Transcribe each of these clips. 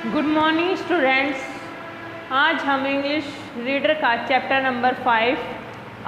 Good morning students. आज हम English reader का chapter number 5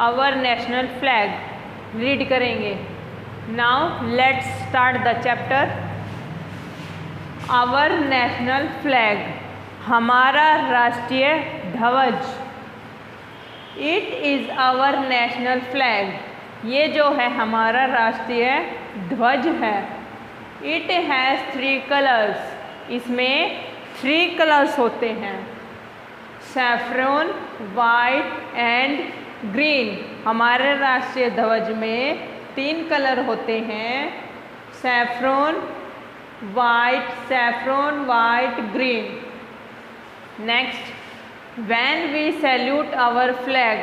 our national flag read करेंगे। Now let's start the chapter. Our national flag, हमारा राष्ट्रीय ध्वज। It is our national flag, ये जो है हमारा राष्ट्रीय ध्वज है। इट हैज़ 3 कलर्स, इसमें 3 कलर्स होते हैं, सैफ्रॉन, वाइट एंड ग्रीन। हमारे राष्ट्रीय ध्वज में 3 कलर होते हैं, saffron, white, green. Next, when we salute our flag,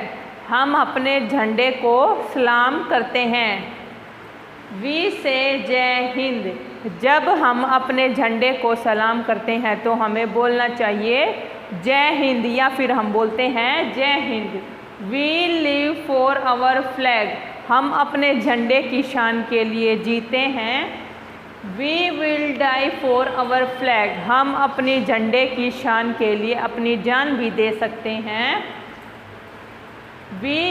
हम अपने झंडे को सलाम करते हैं। वी से जय हिंद, जब हम अपने झंडे को सलाम करते हैं तो हमें बोलना चाहिए जय हिंद, या फिर हम बोलते हैं Jai Hind. We live for our flag, हम अपने झंडे की शान के लिए जीते हैं। We will die for our flag, हम अपने झंडे की शान के लिए अपनी जान भी दे सकते हैं। वी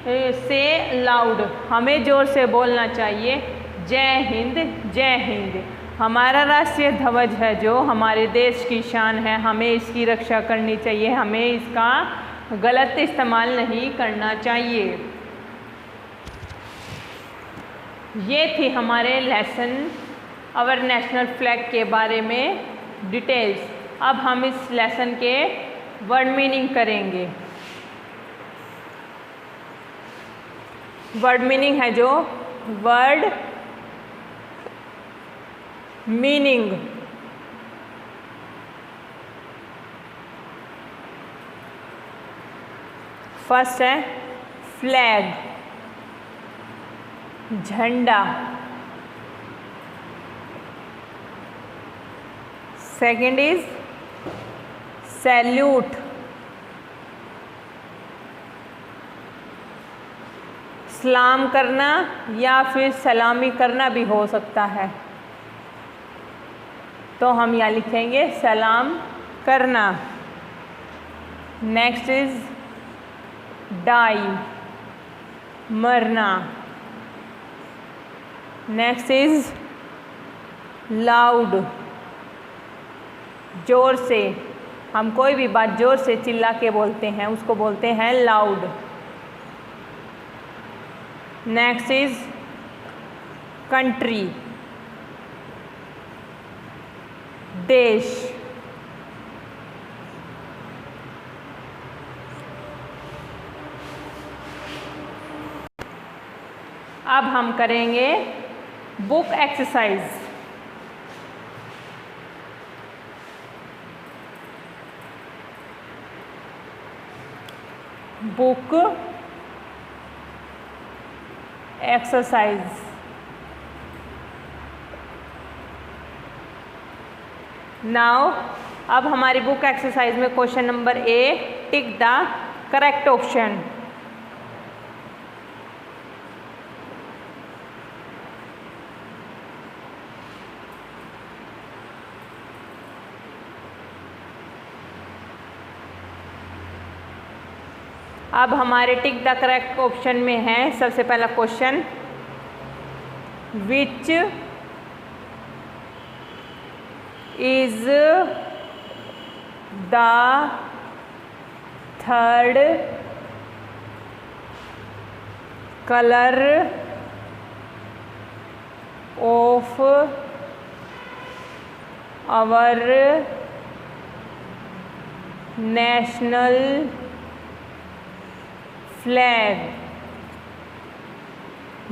से लाउड, हमें ज़ोर से बोलना चाहिए जय हिंद, जय हिंद। हमारा राष्ट्रीय ध्वज है जो हमारे देश की शान है, हमें इसकी रक्षा करनी चाहिए, हमें इसका गलत इस्तेमाल नहीं करना चाहिए। ये थी हमारे लेसन आवर नेशनल फ्लैग के बारे में डिटेल्स। अब हम इस लेसन के वर्ड मीनिंग करेंगे। वर्ड मीनिंग है जो वर्ड मीनिंग, फर्स्ट है फ्लैग, झंडा। सेकेंड इज सैल्यूट, सलाम करना या फिर सलामी करना भी हो सकता है, तो हम यहाँ लिखेंगे सलाम करना। नेक्स्ट इज डाई, मरना। नेक्स्ट इज लाउड, जोर से, हम कोई भी बात जोर से चिल्ला के बोलते हैं उसको बोलते हैं लाउड। नेक्स्ट इज कंट्री, देश। अब हम करेंगे book exercise. Book exercise. Now अब हमारी बुक एक्सरसाइज में question number A, tick the correct option. अब हमारे टिक द करेक्ट ऑप्शन में है सबसे पहला question, which is the third colour of our national flag,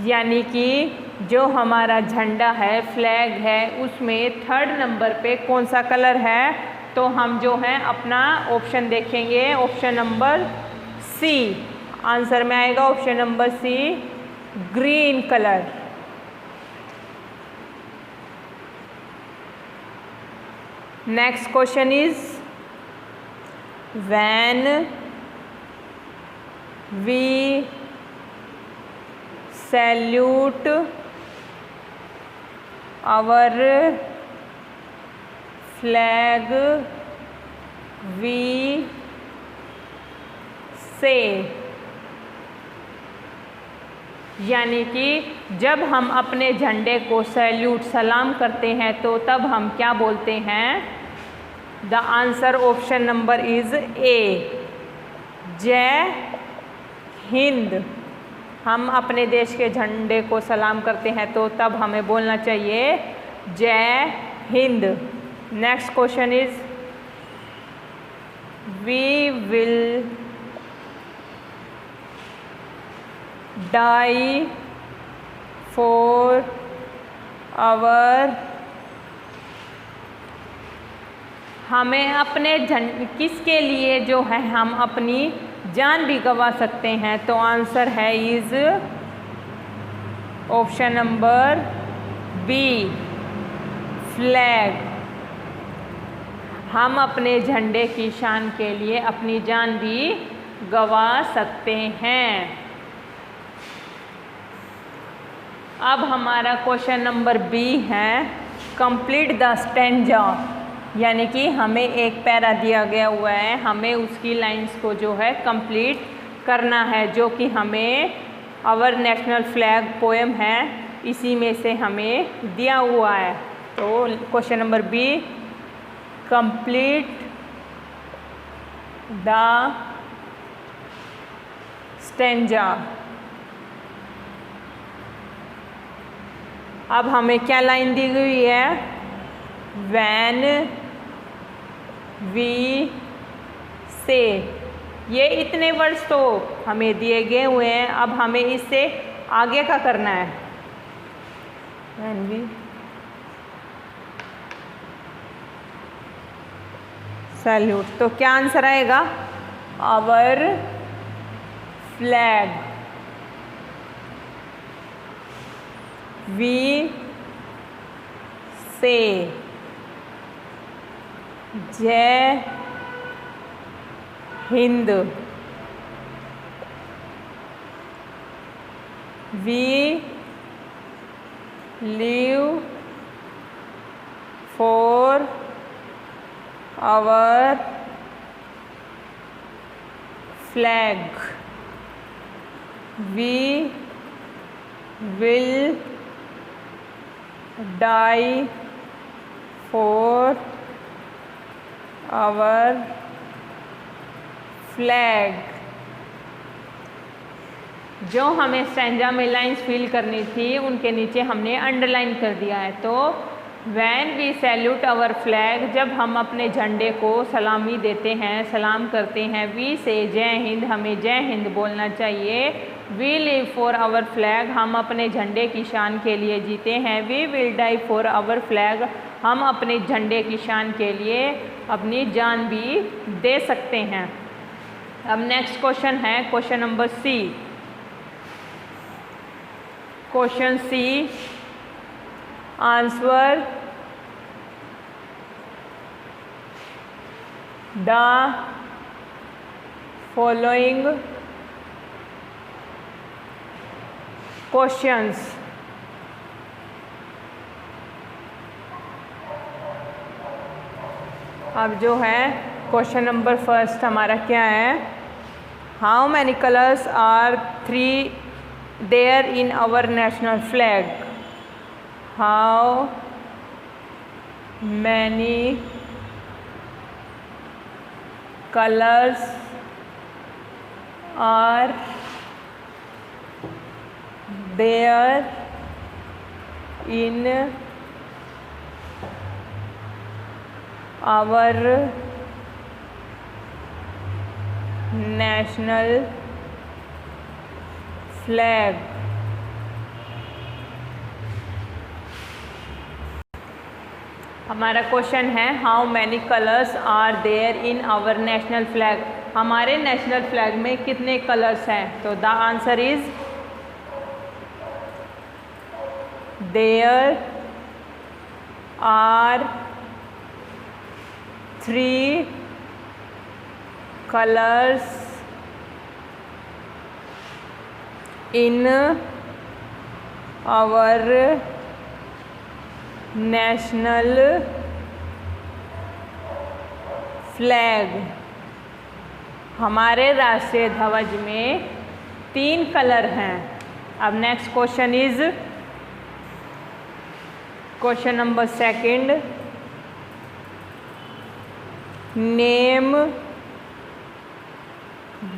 यानी कि जो हमारा झंडा है, फ्लैग है, उसमें 3rd नंबर पे कौन सा कलर है, तो हम जो है अपना ऑप्शन देखेंगे, ऑप्शन नंबर सी। आंसर में आएगा option number C, green colour. Next question is when we salute our flag we say, यानी कि जब हम अपने झंडे को सैल्यूट सलाम करते हैं तो तब हम क्या बोलते हैं? The answer option number is a, जय हिंद। हम अपने देश के झंडे को सलाम करते हैं तो तब हमें बोलना चाहिए Jai Hind. Next question is we will die for our, हमें अपने किसके लिए जो है हम अपनी जान भी गंवा सकते हैं? तो आंसर है is option number B, flag. हम अपने झंडे की शान के लिए अपनी जान भी गंवा सकते हैं। अब हमारा क्वेश्चन नंबर बी है कंप्लीट द स्टैंजा, यानी कि हमें एक पैरा दिया गया हुआ है, हमें उसकी लाइंस को जो है कंप्लीट करना है, जो कि हमें आवर नेशनल फ्लैग पोएम है इसी में से हमें दिया हुआ है। तो question number B, complete the stanza. अब हमें क्या लाइन दी गई है? वैन वी से, ये इतने वर्ड्स तो हमें दिए गए हुए हैं, अब हमें इससे आगे का करना है। वैन वी सैल्यूट, तो क्या आंसर आएगा? Our flag we say, Jai Hind. We live for our flag, we will die for our flag. जो हमें स्टैंजा में लाइंस फिल करनी थी उनके नीचे हमने अंडरलाइन कर दिया है। तो when we salute our flag, जब हम अपने झंडे को सलामी देते हैं, सलाम करते हैं, वी से जय हिंद, हमें जय हिंद बोलना चाहिए। We live for our flag, हम अपने झंडे की शान के लिए जीते हैं। We will die for our flag, हम अपने झंडे की शान के लिए अपनी जान भी दे सकते हैं। अब नेक्स्ट क्वेश्चन है question number C. Question C, answer the following questions. अब जो है क्वेश्चन नंबर फर्स्ट हमारा क्या है? How many colours are there in our national flag? How many colours are there in our national flag? हमारा question है how many colours are there in our national flag? हमारे national flag में कितने colours हैं? तो the answer is there are 3 colors in our national flag. हमारे राष्ट्रीय ध्वज में 3 कलर हैं। अब next question is question number 2। Name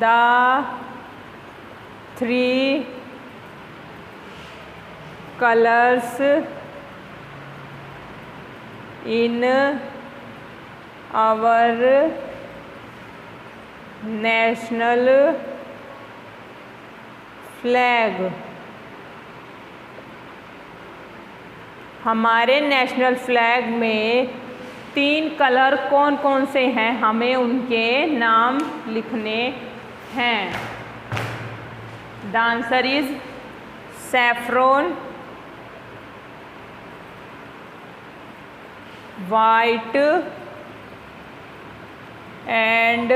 the 3 colours in our national flag. हमारे नेशनल फ्लैग में 3 कलर कौन कौन से हैं, हमें उनके नाम लिखने हैं। The answer is saffron, white and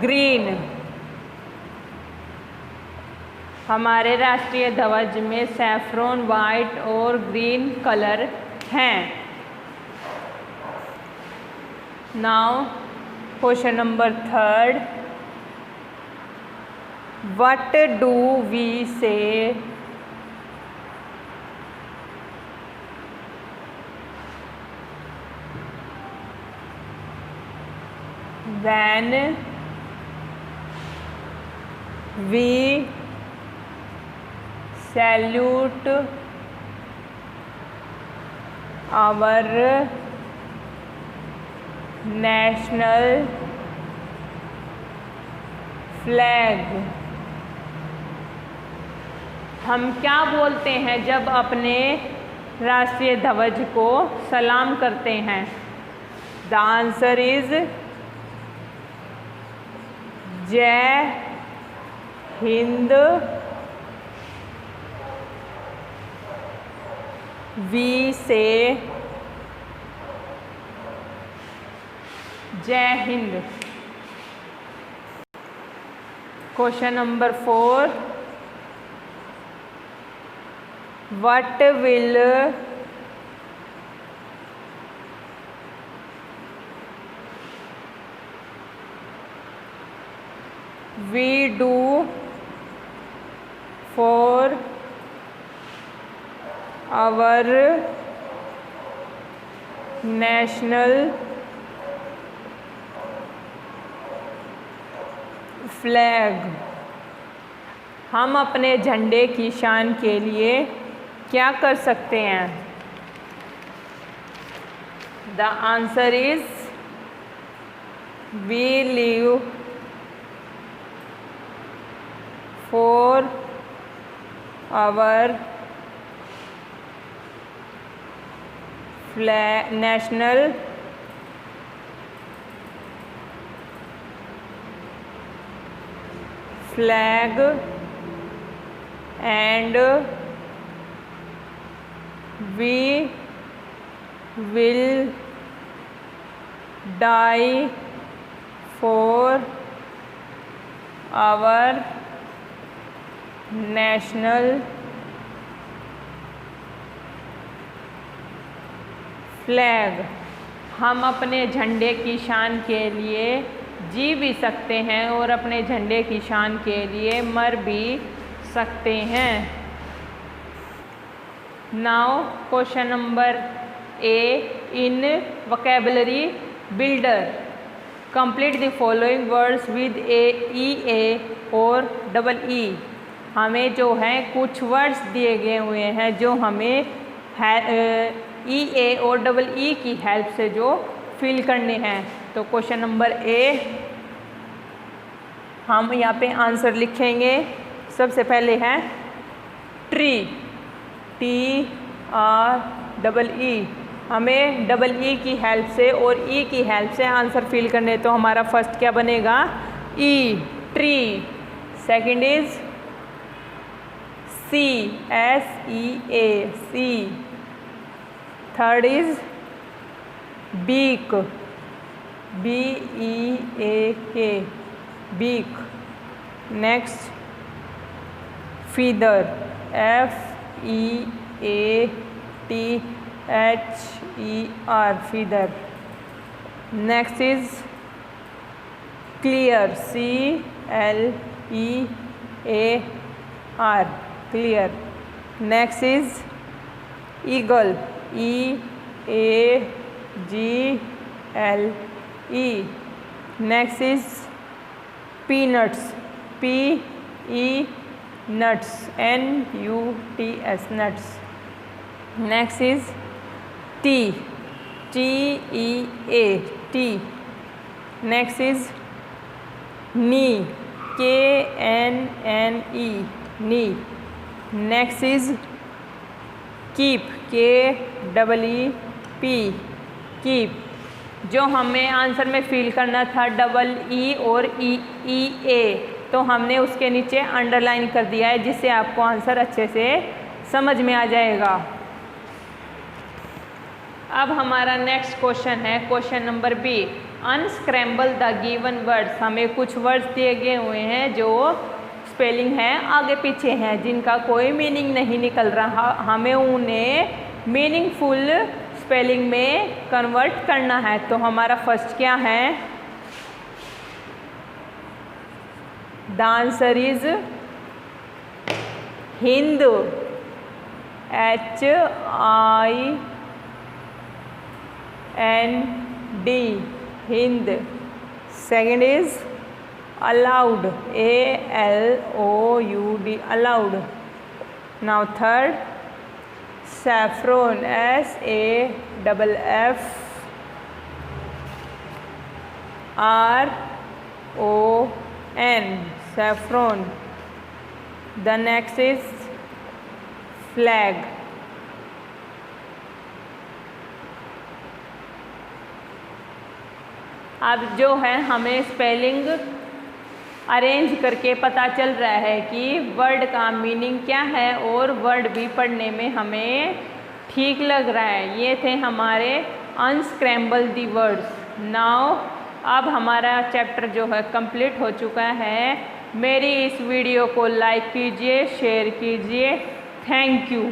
green. हमारे राष्ट्रीय ध्वज में सैफ्रॉन, वाइट और ग्रीन कलर हैं। Now question number 3। What do we say when we salute our national flag? हम क्या बोलते हैं जब अपने राष्ट्रीय ध्वज को सलाम करते हैं? द आंसर इज जय Hind, we say Jai Hind. Question number 4। What will we do for our national flag? हम अपने झंडे की शान के लिए क्या कर सकते हैं? The answer is we live for our national flag and we will die for our national flag. हम अपने झंडे की शान के लिए जी भी सकते हैं और अपने झंडे की शान के लिए मर भी सकते हैं। Now question number 8 in vocabulary builder. Complete the following words with A or double ई। हमें जो है कुछ वर्ड्स दिए गए हुए हैं जो हमें ए और डबल ई की हेल्प से जो फिल करने हैं। तो क्वेश्चन नंबर ए हम यहाँ पे आंसर लिखेंगे। सबसे पहले है ट्री, TREE। हमें डबल ई की हेल्प से और ई की हेल्प से आंसर फिल करने। तो हमारा फर्स्ट क्या बनेगा? E, tree. Second is CSEA, sea. Third is beak, BEAK, beak. Next feather, FEATHER, feather. Next is clear, CLEAR, clear. Next is eagle, EAGLE। Next is peanuts, PE nuts, NUTS, nuts। Next is tea, TEA, tea। Next is knee, KNNE, knee। Next is keep, KEEP, keep। जो हमें answer में fill करना था EE और EA, तो हमने उसके नीचे अंडरलाइन कर दिया है, जिससे आपको आंसर अच्छे से समझ में आ जाएगा। अब हमारा नेक्स्ट क्वेश्चन है question number B, unscramble the given words. हमें कुछ वर्ड्स दिए गए हुए हैं जो स्पेलिंग है आगे पीछे हैं, जिनका कोई मीनिंग नहीं निकल रहा, हमें उन्हें मीनिंगफुल स्पेलिंग में कन्वर्ट करना है। तो हमारा फर्स्ट क्या है? The answer is Hind, HIND, Hind. Second is allowed, ALOUD, allowed. Now third saffron, SAFFRON, saffron। The next is flag। अब जो है हमें स्पेलिंग अरेंज करके पता चल रहा है कि वर्ड का मीनिंग क्या है और वर्ड भी पढ़ने में हमें ठीक लग रहा है। ये थे हमारे अनस्क्रैम्बल दी वर्ड्स। नाउ अब हमारा चैप्टर जो है कंप्लीट हो चुका है। मेरी इस वीडियो को लाइक कीजिए, शेयर कीजिए। Thank you.